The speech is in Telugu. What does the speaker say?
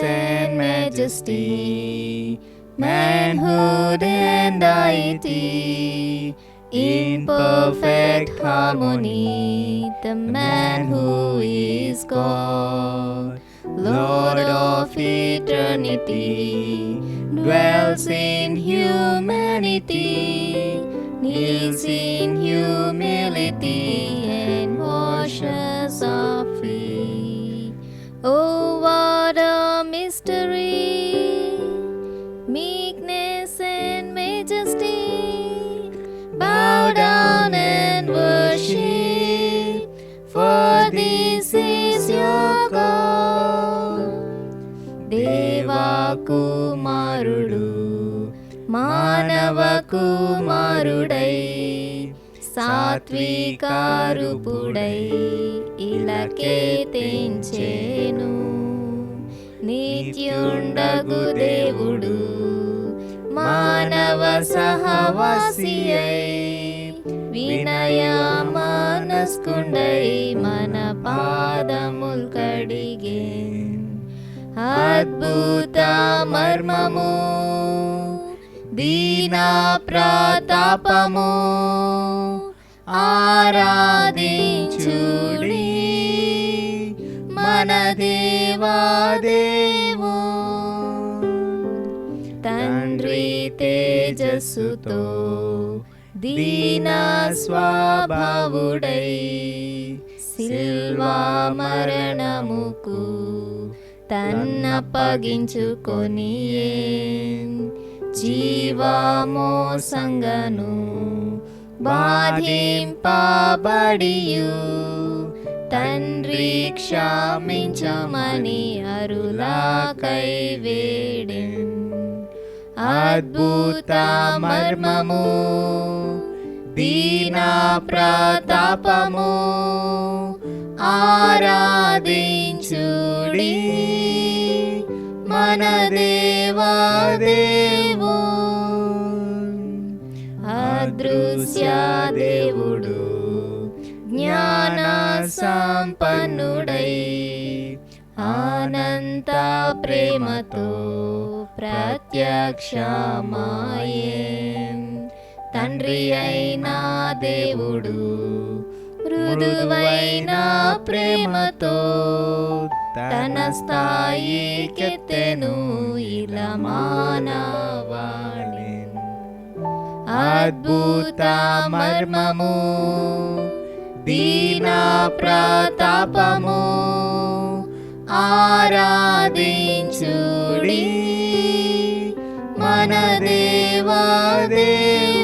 and majesty, manhood and deity, in perfect harmony, the man who is God, Lord of eternity, dwells in humanity, kneels in humility, and washes our feet. Oh, what a mystery! Meekness and majesty, bow down and worship, for this is your God. Deva Kumarudu, Manava Kumarudai, Satvikarupuday, ilake తెంచెను. నిత్యుండగు దేవుడు మానవ సహవాసియై, వినయ మనస్కుండై మన పాదముల్ కడిగే. అద్భుత మర్మము, దీన ప్రతాపము, ఆరాధించుడి మన దేవాదేవు. తండ్రి తేజస్సుతో దీన స్వభావుడై, సిల్వా మరణముకు తన్నప్పగించుకొని, జీవమోసంగను బాధింపబడియు, తండ్రి క్షమించమని అరులాకై వేడెన్. అద్భుత మర్మము, దీన ప్రతాపము, ఆరాధించుడి మన దేవాదేవు. అదృశ్య దేవుడు జ్ఞాన సంపన్నుడై, అనంత ప్రేమతో ప్రత్యక్షమాయెన్. తండ్రి అయిన దేవుడు మృదువైన ప్రేమతో తన స్థాయికెత్తెను, ఇలా మానవాళిన్. అద్భుత మర్మము, దీన ప్రతాపము, ఆరాధించుడి మన దేవాదేవు.